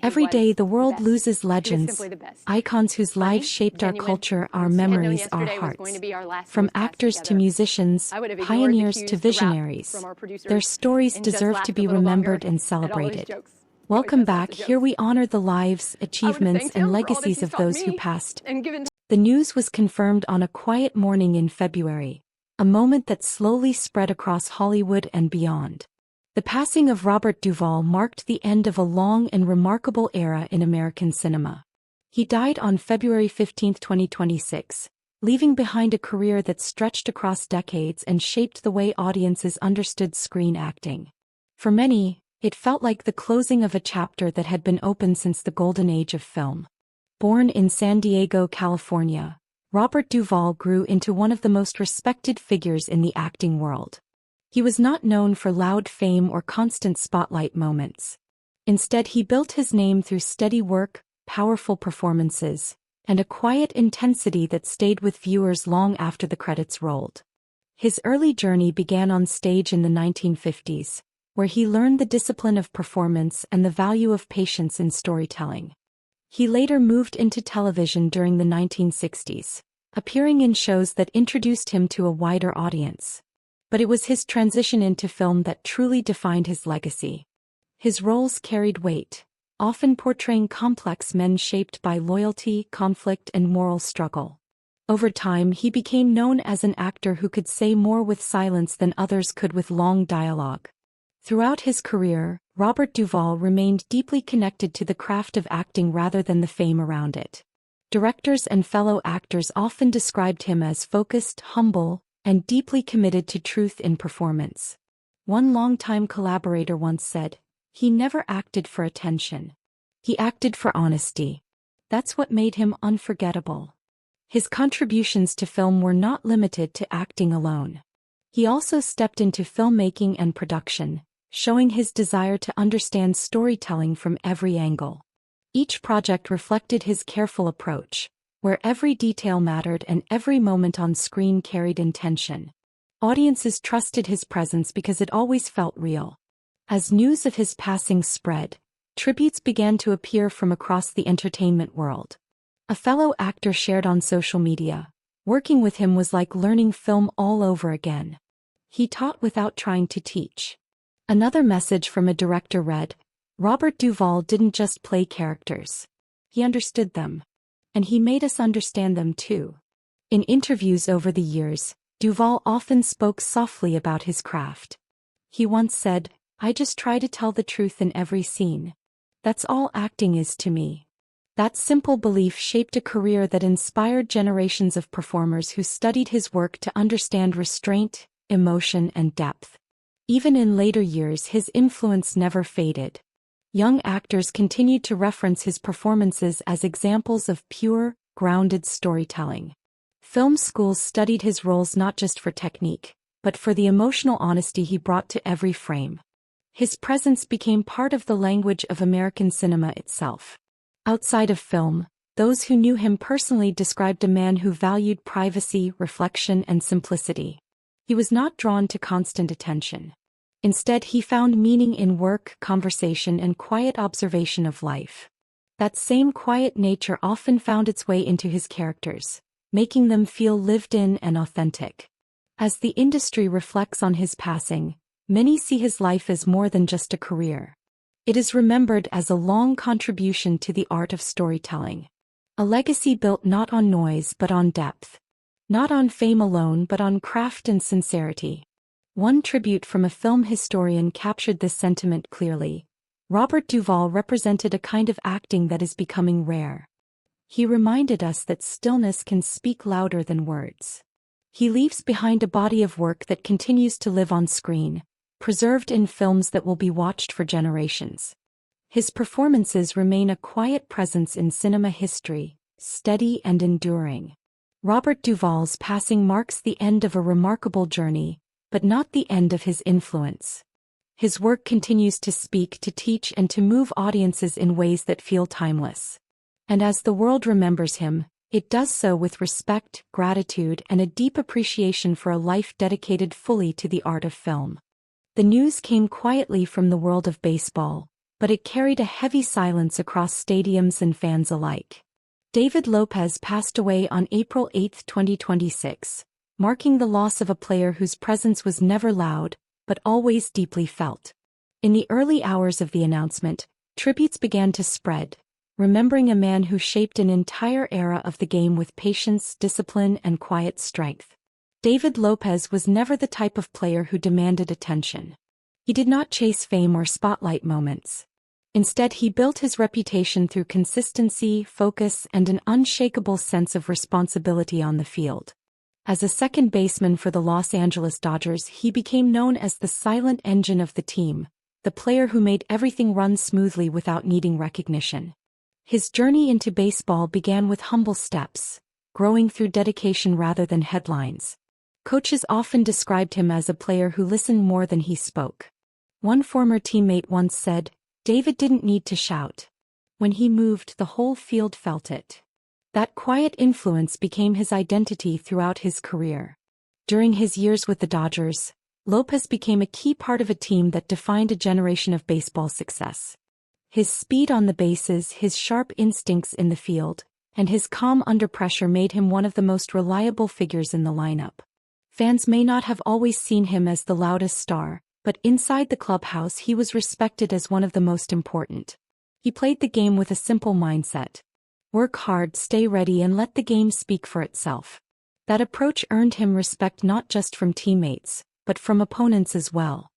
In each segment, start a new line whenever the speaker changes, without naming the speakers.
Every day the world loses legends, icons whose lives shaped our culture, our memories, our hearts. From actors to musicians, pioneers to visionaries, their stories deserve to be remembered and celebrated. Welcome back. Here we honor the lives, achievements, and legacies of those who passed. The news was confirmed on a quiet morning in February, a moment that slowly spread across Hollywood and beyond. The passing of Robert Duvall marked the end of a long and remarkable era in American cinema. He died on February 15, 2026, leaving behind a career that stretched across decades and shaped the way audiences understood screen acting. For many, it felt like the closing of a chapter that had been open since the golden age of film. Born in San Diego, California, Robert Duvall grew into one of the most respected figures in the acting world. He was not known for loud fame or constant spotlight moments. Instead, he built his name through steady work, powerful performances, and a quiet intensity that stayed with viewers long after the credits rolled. His early journey began on stage in the 1950s, where he learned the discipline of performance and the value of patience in storytelling. He later moved into television during the 1960s, appearing in shows that introduced him to a wider audience. But it was his transition into film that truly defined his legacy. His roles carried weight, often portraying complex men shaped by loyalty, conflict, and moral struggle. Over time, he became known as an actor who could say more with silence than others could with long dialogue. Throughout his career, Robert Duvall remained deeply connected to the craft of acting rather than the fame around it. Directors and fellow actors often described him as focused, humble, and deeply committed to truth in performance. One longtime collaborator once said, "He never acted for attention. He acted for honesty. That's what made him unforgettable." His contributions to film were not limited to acting alone. He also stepped into filmmaking and production, showing his desire to understand storytelling from every angle. Each project reflected his careful approach, where every detail mattered and every moment on screen carried intention. Audiences trusted his presence because it always felt real. As news of his passing spread, tributes began to appear from across the entertainment world. A fellow actor shared on social media, "Working with him was like learning film all over again. He taught without trying to teach." Another message from a director read, "Robert Duvall didn't just play characters. He understood them. And he made us understand them too." In interviews over the years, Duvall often spoke softly about his craft. He once said, "I just try to tell the truth in every scene. That's all acting is to me." That simple belief shaped a career that inspired generations of performers who studied his work to understand restraint, emotion, and depth. Even in later years, his influence never faded. Young actors continued to reference his performances as examples of pure, grounded storytelling. Film schools studied his roles not just for technique, but for the emotional honesty he brought to every frame. His presence became part of the language of American cinema itself. Outside of film, those who knew him personally described a man who valued privacy, reflection, and simplicity. He was not drawn to constant attention. Instead, he found meaning in work, conversation, and quiet observation of life. That same quiet nature often found its way into his characters, making them feel lived in and authentic. As the industry reflects on his passing, many see his life as more than just a career. It is remembered as a long contribution to the art of storytelling. A legacy built not on noise but on depth. Not on fame alone but on craft and sincerity. One tribute from a film historian captured this sentiment clearly. Robert Duvall represented a kind of acting that is becoming rare. He reminded us that stillness can speak louder than words. He leaves behind a body of work that continues to live on screen, preserved in films that will be watched for generations. His performances remain a quiet presence in cinema history, steady and enduring. Robert Duvall's passing marks the end of a remarkable journey, but not the end of his influence. His work continues to speak, to teach, and to move audiences in ways that feel timeless. And as the world remembers him, it does so with respect, gratitude, and a deep appreciation for a life dedicated fully to the art of film. The news came quietly from the world of baseball, but it carried a heavy silence across stadiums and fans alike. David Lopez passed away on April 8, 2026, marking the loss of a player whose presence was never loud, but always deeply felt. In the early hours of the announcement, tributes began to spread, remembering a man who shaped an entire era of the game with patience, discipline, and quiet strength. David Lopez was never the type of player who demanded attention. He did not chase fame or spotlight moments. Instead, he built his reputation through consistency, focus, and an unshakable sense of responsibility on the field. As a second baseman for the Los Angeles Dodgers, he became known as the silent engine of the team, the player who made everything run smoothly without needing recognition. His journey into baseball began with humble steps, growing through dedication rather than headlines. Coaches often described him as a player who listened more than he spoke. One former teammate once said, "David didn't need to shout. When he moved, the whole field felt it." That quiet influence became his identity throughout his career. During his years with the Dodgers, Lopez became a key part of a team that defined a generation of baseball success. His speed on the bases, his sharp instincts in the field, and his calm under pressure made him one of the most reliable figures in the lineup. Fans may not have always seen him as the loudest star, but inside the clubhouse he was respected as one of the most important. He played the game with a simple mindset. Work hard, stay ready, and let the game speak for itself. That approach earned him respect not just from teammates, but from opponents as well.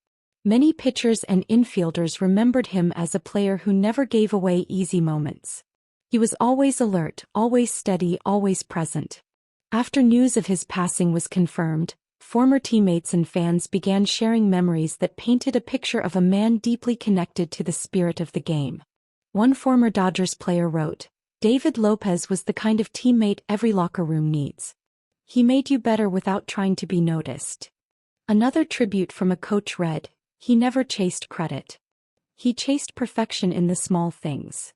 Many pitchers and infielders remembered him as a player who never gave away easy moments. He was always alert, always steady, always present. After news of his passing was confirmed, former teammates and fans began sharing memories that painted a picture of a man deeply connected to the spirit of the game. One former Dodgers player wrote, "David Lopez was the kind of teammate every locker room needs. He made you better without trying to be noticed." Another tribute from a coach read, "He never chased credit. He chased perfection in the small things."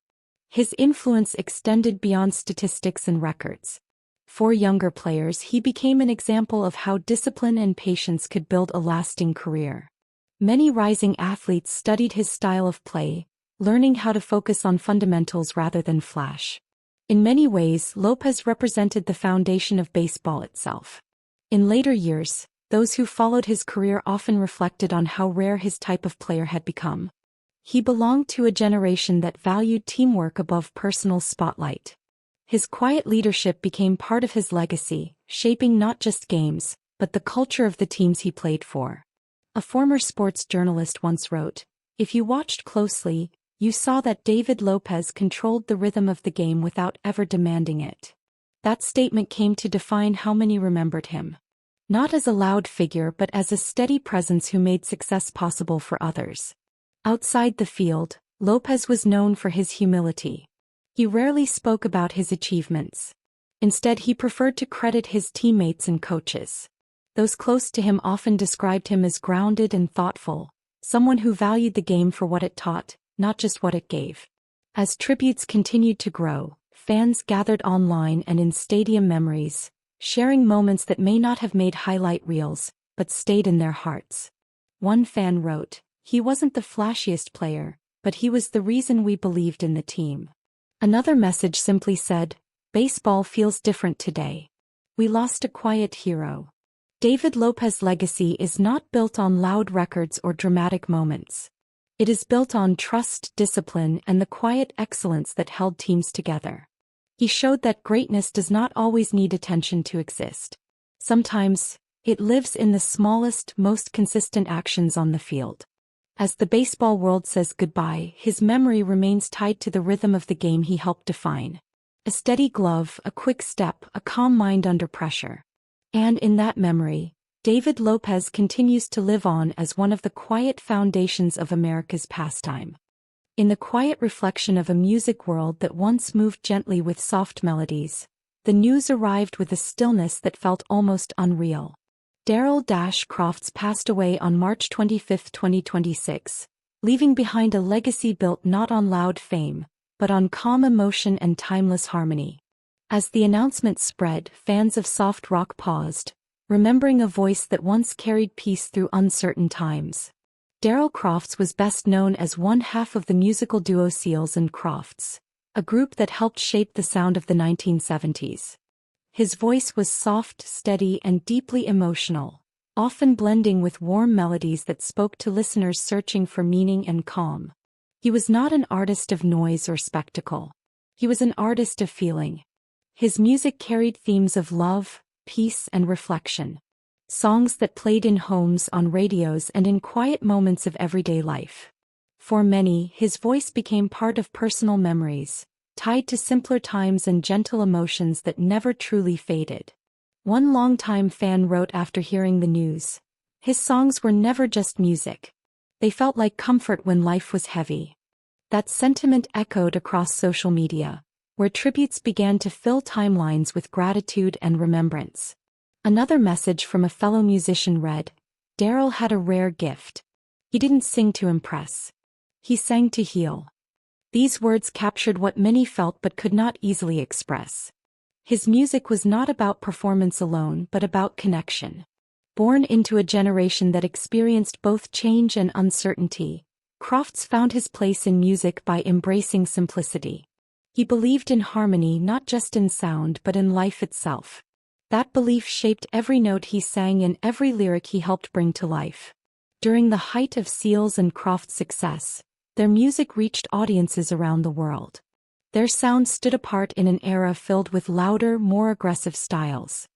His influence extended beyond statistics and records. For younger players, he became an example of how discipline and patience could build a lasting career. Many rising athletes studied his style of play, learning how to focus on fundamentals rather than flash. In many ways, Lopez represented the foundation of baseball itself. In later years, those who followed his career often reflected on how rare his type of player had become. He belonged to a generation that valued teamwork above personal spotlight. His quiet leadership became part of his legacy, shaping not just games, but the culture of the teams he played for. A former sports journalist once wrote, "If you watched closely, you saw that David Lopez controlled the rhythm of the game without ever demanding it." That statement came to define how many remembered him. Not as a loud figure but as a steady presence who made success possible for others. Outside the field, Lopez was known for his humility. He rarely spoke about his achievements. Instead, he preferred to credit his teammates and coaches. Those close to him often described him as grounded and thoughtful, someone who valued the game for what it taught, not just what it gave. As tributes continued to grow, fans gathered online and in stadium memories, sharing moments that may not have made highlight reels, but stayed in their hearts. One fan wrote, "He wasn't the flashiest player, but he was the reason we believed in the team." Another message simply said, "Baseball feels different today. We lost a quiet hero." David Lopez's legacy is not built on loud records or dramatic moments. It is built on trust, discipline, and the quiet excellence that held teams together. He showed that greatness does not always need attention to exist. Sometimes, it lives in the smallest, most consistent actions on the field. As the baseball world says goodbye, his memory remains tied to the rhythm of the game he helped define. A steady glove, a quick step, a calm mind under pressure. And in that memory, David Lopez continues to live on as one of the quiet foundations of America's pastime. In the quiet reflection of a music world that once moved gently with soft melodies, the news arrived with a stillness that felt almost unreal. Darryl Crofts passed away on March 25, 2026, leaving behind a legacy built not on loud fame, but on calm emotion and timeless harmony. As the announcement spread, fans of soft rock paused, remembering a voice that once carried peace through uncertain times. Darrell Crofts was best known as one half of the musical duo Seals and Crofts, a group that helped shape the sound of the 1970s. His voice was soft, steady, and deeply emotional, often blending with warm melodies that spoke to listeners searching for meaning and calm. He was not an artist of noise or spectacle. He was an artist of feeling. His music carried themes of love, peace, and reflection. Songs that played in homes, on radios, and in quiet moments of everyday life. For many, his voice became part of personal memories, tied to simpler times and gentle emotions that never truly faded. One longtime fan wrote after hearing the news, "His songs were never just music. They felt like comfort when life was heavy." That sentiment echoed across social media, where tributes began to fill timelines with gratitude and remembrance. Another message from a fellow musician read, "Darrell had a rare gift. He didn't sing to impress. He sang to heal." These words captured what many felt but could not easily express. His music was not about performance alone but about connection. Born into a generation that experienced both change and uncertainty, Crofts found his place in music by embracing simplicity. He believed in harmony not just in sound but in life itself. That belief shaped every note he sang and every lyric he helped bring to life. During the height of Seals and Crofts' success, their music reached audiences around the world. Their sound stood apart in an era filled with louder, more aggressive styles.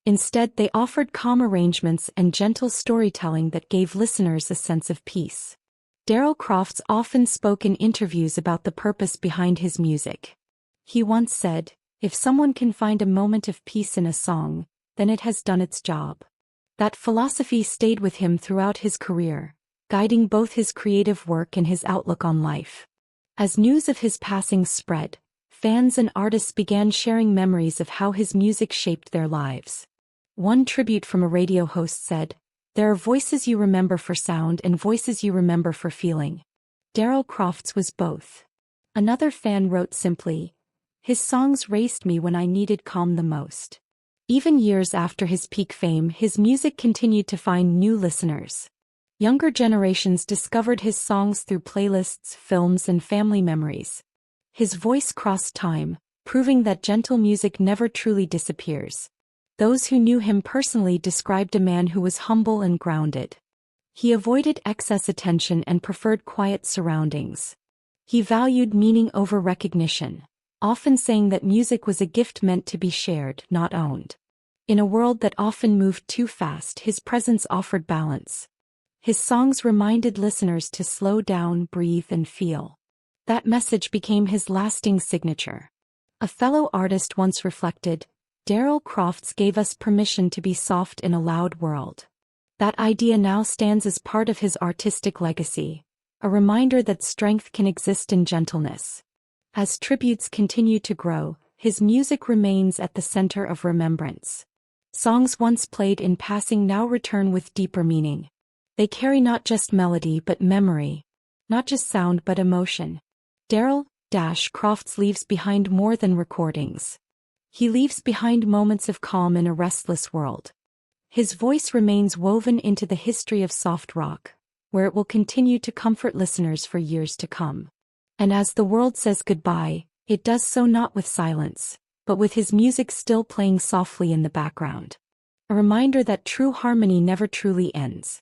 Instead, they offered calm arrangements and gentle storytelling that gave listeners a sense of peace. Darrell Crofts often spoke in interviews about the purpose behind his music. He once said, "If someone can find a moment of peace in a song, then it has done its job." That philosophy stayed with him throughout his career, guiding both his creative work and his outlook on life. As news of his passing spread, fans and artists began sharing memories of how his music shaped their lives. One tribute from a radio host said, "There are voices you remember for sound and voices you remember for feeling." Darrell Crofts was both. Another fan wrote simply, "His songs raised me when I needed calm the most." Even years after his peak fame, his music continued to find new listeners. Younger generations discovered his songs through playlists, films, and family memories. His voice crossed time, proving that gentle music never truly disappears. Those who knew him personally described a man who was humble and grounded. He avoided excess attention and preferred quiet surroundings. He valued meaning over recognition, often saying that music was a gift meant to be shared, not owned. In a world that often moved too fast, his presence offered balance. His songs reminded listeners to slow down, breathe, and feel. That message became his lasting signature. A fellow artist once reflected, "Darrell Crofts gave us permission to be soft in a loud world." That idea now stands as part of his artistic legacy, a reminder that strength can exist in gentleness. As tributes continue to grow, his music remains at the center of remembrance. Songs once played in passing now return with deeper meaning. They carry not just melody but memory, not just sound but emotion. Darrell Crofts leaves behind more than recordings. He leaves behind moments of calm in a restless world. His voice remains woven into the history of soft rock, where it will continue to comfort listeners for years to come. And as the world says goodbye, it does so not with silence, but with his music still playing softly in the background. A reminder that true harmony never truly ends.